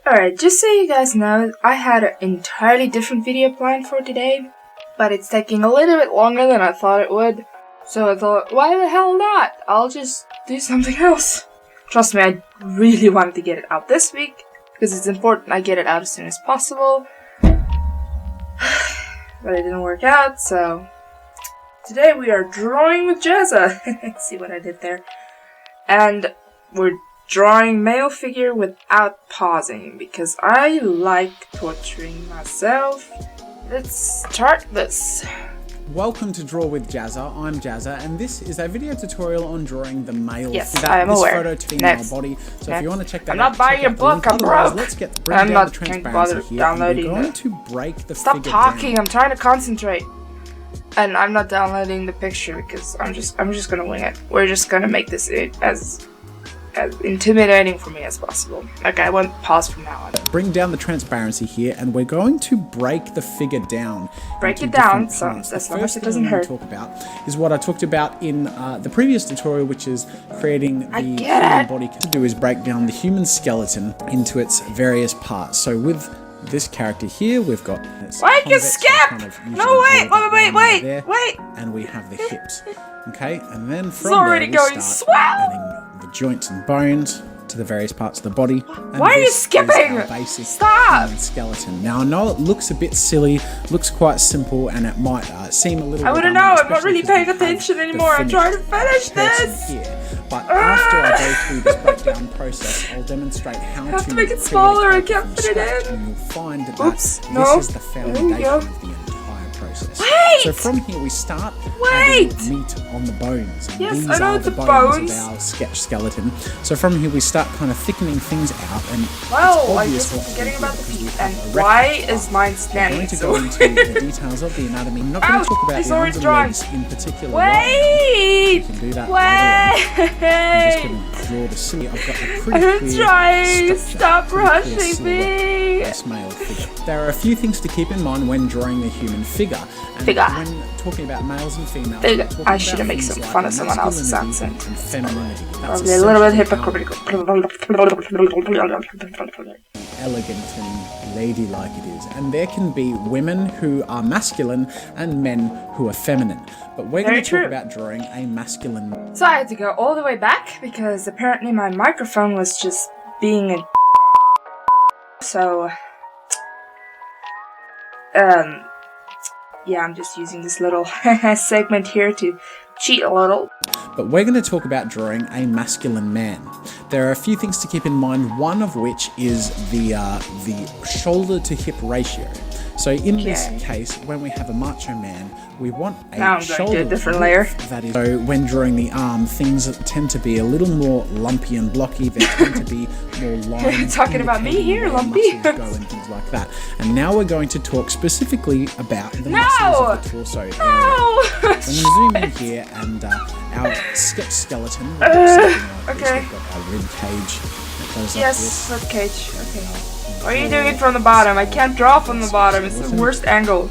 Alright, just so you guys know, I had an entirely different video planned for today, but it's taking a little bit longer than I thought it would. So I thought, why the hell not? I'll just do something else. Trust me, I really wanted to get it out this week, because it's important I get it out as soon as possible. But it didn't work out, so today we are drawing with Jazza. See what I did there? And we're drawing male figure without pausing, because I like torturing myself. Let's start this. Welcome to Draw with Jazza. I'm Jazza, and this is a video tutorial on drawing the male figure. I am aware. Photo to female body. So if you want to check that I'm out, not buying your book. I'm broke. Let's bring down the transparency here. Downloading. We're going to break the Stop figure talking. down. I'm trying to concentrate. And I'm not downloading the picture because I'm just gonna wing it. We're just gonna make this as intimidating for me as possible. Okay, I won't pause from now on. Bring down the transparency here, and we're going to break the figure down. Break it down, so as long as it doesn't hurt. Talk about is what I talked about in the previous tutorial, which is creating the human body. To do is break down the human skeleton into its various parts. So with this character here, we've got why you skip? No, wait! And we have the hips. Okay, and then from already there we going start adding the joints and bones to the various parts of the body. And why are you skipping? Stop! Skeleton. Now I know it looks a bit silly, looks quite simple, and it might seem a little. I wouldn't know. I'm not really paying attention anymore. I'm trying to finish this. Here. But after I go through this breakdown process, I'll demonstrate how I have to make it smaller. I can't fit it in. And you'll find that this is the foundation of the entire process. Wait! So from here we start adding meat on the bones. And yes, these I know are the bones of our sketch skeleton. So from here we start kind of thickening things out, and well, I'm just forgetting about the feet. And why is mine standing? I'm going to go into the details of the anatomy. I'm not going to talk about the arms and legs in particular. Wait! You can do that later on. I'm just going to draw the scene. I've got a pretty clear trying. structure, Stop rushing me. This male figure. There are a few things to keep in mind when drawing the human figure. And when talking about males and females, I shouldn't make some fun of someone else's accent. And femininity. Probably a little bit hypocritical. Elegant and ladylike it is. And there can be women who are masculine and men who are feminine. But we're going to talk about drawing a masculine. So I had to go all the way back because apparently my microphone was just being a so yeah, I'm just using this little segment here to cheat a little. But we're going to talk about drawing a masculine man. There are a few things to keep in mind, one of which is the shoulder to hip ratio. So in this case, when we have a macho man, we want a shoulder different layer. That is, so when drawing the arm, things tend to be a little more lumpy and blocky. They tend to be more lines. You're talking about me here, lumpy. Go and things like that. And now we're going to talk specifically about the muscles of the torso area. So I'm going to zoom in here, and our sketch skeleton. We've got we've got our rib cage. Yes, rib cage. Okay. Why are you doing it from the bottom? I can't draw from the bottom. It's the worst angle.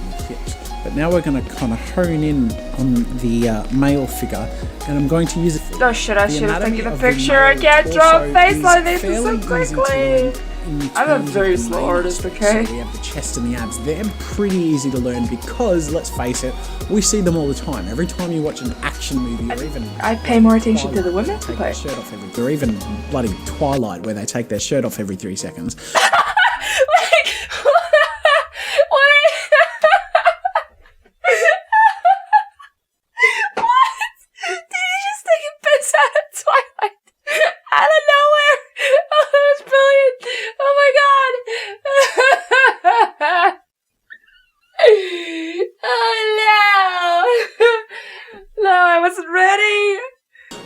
But now we're going to kind of hone in on the male figure, and I'm going to use it. Oh shit, I should have taken a picture. I can't draw a face like this so quickly. I'm a very slow artist, okay? So we have the chest and the abs. They're pretty easy to learn because, let's face it, we see them all the time. Every time you watch an action movie, or even I pay more attention to the women who play. Or even bloody Twilight, where they take their shirt off every 3 seconds.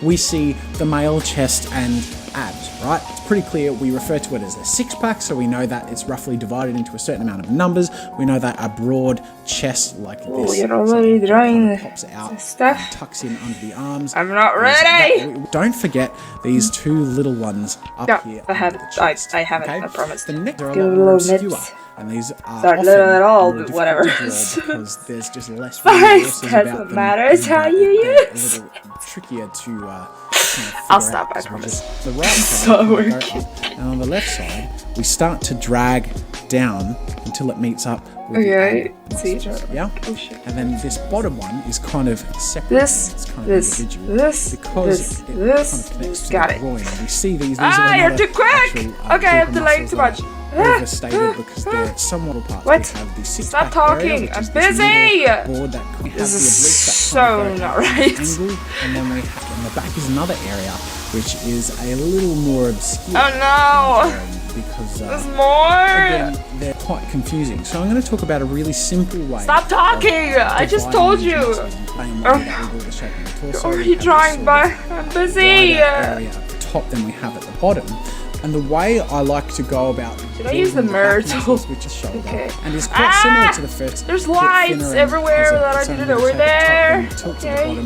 We see the male chest and abs, right? It's pretty clear. We refer to it as a six-pack, so we know that it's roughly divided into a certain amount of numbers. We know that a broad chest like this, you're already drawing pops out, stuff. Tucks in under the arms. I'm not ready. Don't forget these two little ones up here. I have it. I have it. I promise. The neck are a lot more obscure. And these are not little at all, but whatever. Because there's just less resources about them. Matters how you use. A little trickier to I'll stop, I promise. The right side, So we go working. up, and on the left side, we start to drag down until it meets up with Okay, the see, yeah? oh shit. And then this bottom one is kind of separate. This, it's kind this, of individual this, because it kind of connects to got the it. groin. And we see these Ah, are you're another too quick! actual, Okay, I'm delaying muscles too much. that are overstated because they're somewhat apart. What? We have the Stop six-pack area, talking, which I'm is this busy! middle board that we have This the is oblique that so kind of go not at an right. angle, and then we have, in the back is another area which is a little more obscure. Oh no! Because There's more! again, they're quite confusing. So I'm going to talk about a really simple way. Stop talking! I just told you! You're already drawing, but I'm busy! Area at the top than we have at the bottom. And the way I like to go about Should I use the mirror tool? Which is shoulder, Okay. and it's quite similar to the first. There's lights everywhere that I didn't know were there. Okay.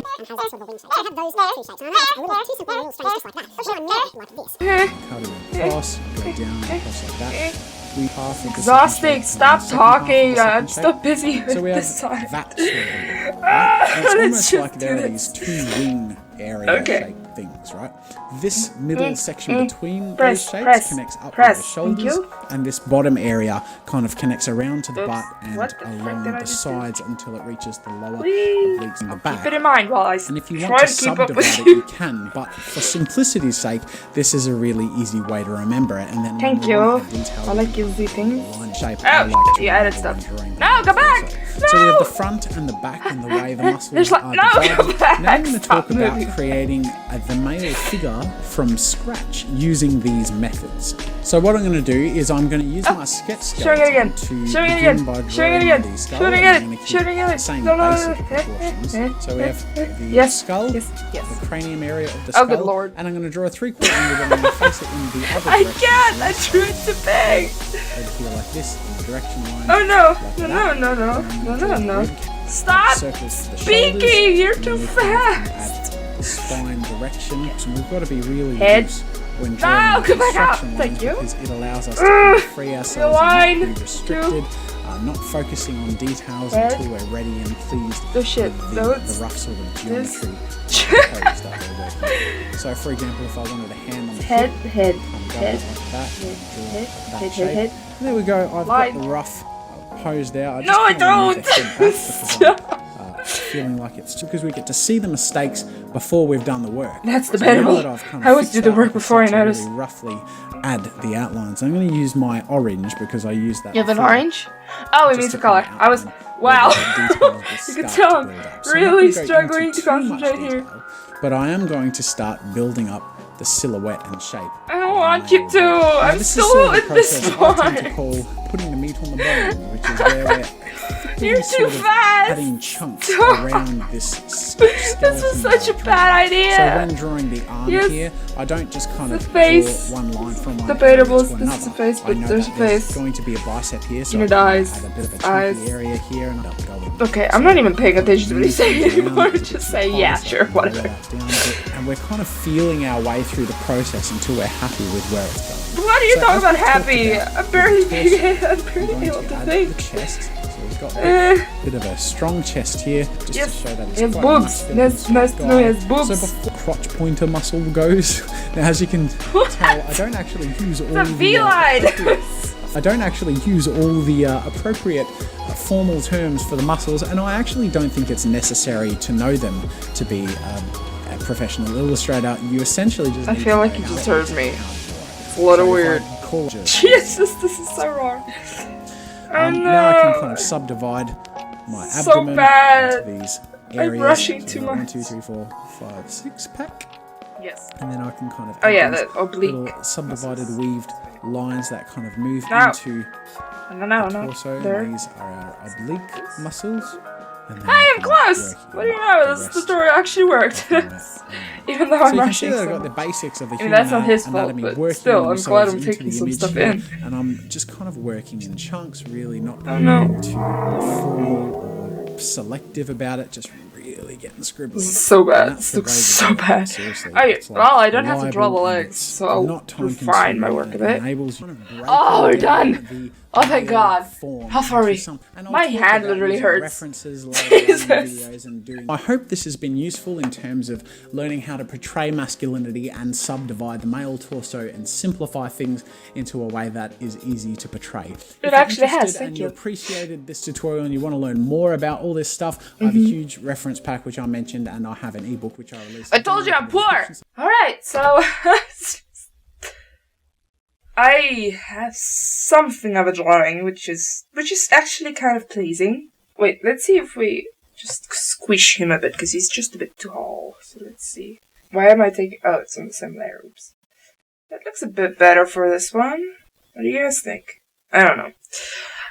Across, go down, across like that. Exhausting! Stop talking! I'm still busy with So we have this side. that sort of thing, right? And it's Let's almost just like do there are this. these two wing area shaped things, right? This middle section between those shapes connects up to the shoulders, and this bottom area kind of connects around to the butt and What the frick along did I the just sides until it reaches the lower Please. obliques in the back. Keep it in mind while I And if you try want to to keep up subdivide with it, you. you can, but for simplicity's sake, this is a really easy way to remember it. And then Thank you. I like easy things. line shape. Oh, you added stuff. No, go back! So we have No! the front and the back and the way the muscles There's like- are no, go divided. back! Now I'm going to Stop talk about moving. creating the male figure from scratch using these methods. So what I'm going to do is I'm going to use my sketch Showing it again. to Showing it begin again. by Showing it drawing again. the skull. Showing it and I'm again. going to keep Showing it again. the same No, no, no, basic no. proportions. So we have the Yes. skull, Yes. Yes. the cranium area of the Oh, skull, good lord. and I'm going to draw a 3/4 angle, but I'm going to face it in the other I direction. can't! I drew it too big! Over here like this, in the direction line. Oh no! like No, that. no, no, no. And I'm No, gonna draw no, a no. rib Stop circles to the speaking! shoulders, You're and too then we can fast! add the spine direction. So we've got to be really Head. loose when drawing No, the come back out. construction Thank lines you. because it allows us to kind of free ourselves line. and not be restricted, not focusing on details Head. until we're ready and pleased Oh shit, with those- the rough sort of this- geometry pose that we're working with. So for example, if I wanted a hand on the Head, foot, head, I'm going head, like that, draw head, that head, shape. head. There we go. I've Line. got the rough pose there. I just No, I kinda move don't. the head back because I'm, feeling like it's because we get to see the mistakes before we've done the work. That's So debatable. now that I've kind of I always fixed do the that, work I can before I start to notice. really roughly add the outlines. I'm going to use my orange because I used that. You have an before. orange? Oh, it Just means to the color. kind of I was. outline Wow! where the details will You can start tell to I'm build up. So I'm really not gonna go struggling into to too much concentrate here. detail, but I am going to start building up the silhouette and shape. I don't want you to! Now, I'm this is still sort of in the this process I tend to part! call putting the meat on the bone, which is where we're You're sort too of fast! adding chunks around this skeleton. This is such a bad So idea! when drawing the arm Yes. here, I don't just kind of The face. draw one line from one Debatable, area to this another. is a face, I but know there's that a face. going to be a bicep here, so You I need eyes. add a bit of a chunky Eyes. area here, and I'll go in. Okay, I'm not even paying attention to what he's saying anymore. Just say, yeah, sure, whatever. And we're kind of feeling our way through the process until we're happy with where it's going. What are you So talking as about we talked happy? about, I'm barely of course, paying I'm we're barely going able to to add think. the chest. So we've got Eh. a bit of a strong chest here, just Yes, to show that it's he has quite boobs. muscular Nice- sort of nice to know he guy. has boobs. So before crotch pointer muscle goes, now as you can tell, I don't actually use all The V-line! I don't actually use all the appropriate formal terms for the muscles, and I actually don't think it's necessary to know them to be a professional illustrator. You essentially just I need feel to like know you how just to heard draw me. it. It's a lot of So if I weird. call it- Jesus, this is so wrong. Oh no! Now I can kind of subdivide my So abdomen bad. into these areas. rushing So too 1, much. 2, 3, 4, 5, 6 pack. Yes. And then I can kind of Oh add yeah, these the oblique. little subdivided weaved lines that kind of move No. into No. torso. There. These are our oblique muscles. And then Hey, we I'm can close! work What do you in know? the This rest tutorial actually worked. of that. Even though So I'm you can see rushing that I've so got the much. basics of the I mean, human that's not his fault, anatomy but working still, I'm glad themselves I'm into taking the some image stuff here, in. and I'm just kind of working in chunks, really not Oh, being no. too formal or selective about it, just really getting scribbly. This is so And bad. that's This the looks way so we do it, bad. seriously. Oh, It's like well, I don't have to draw the reliable and legs, it's so I'll not refine my time-consuming work a and bit. enables you to break Oh, we're down done. the Oh thank God. form. How far are we? My hand literally hurts. References later on in videos and doing. I hope this has been useful in terms of learning how to portray masculinity and subdivide the male torso and simplify things into a way that is easy to portray. It actually has. Thank and you. Appreciated this tutorial and you want to learn more about all this stuff, I have a huge reference pack which I mentioned, and I have an ebook which I released. I told you I'm poor. All right, so. I have something of a drawing, which is actually kind of pleasing. Wait, let's see if we just squish him a bit, because he's just a bit too tall. So let's see. Why am I taking... Oh, it's on the same layer. Oops. That looks a bit better for this one. What do you guys think? I don't know.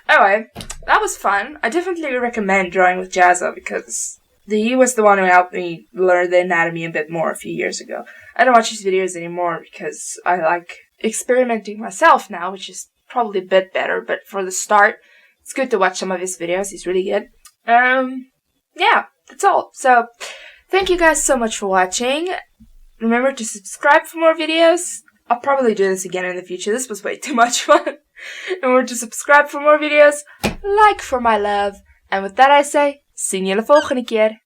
Anyway, that was fun. I definitely recommend Drawing with Jazza, because he was the one who helped me learn the anatomy a bit more a few years ago. I don't watch his videos anymore, because I like experimenting myself now, which is probably a bit better, but for the start, it's good to watch some of his videos. He's really good. Yeah, that's all. So, thank you guys so much for watching. Remember to subscribe for more videos. I'll probably do this again in the future. This was way too much fun. Remember to subscribe for more videos. Like for my love. And with that I say, zien jullie volgende keer.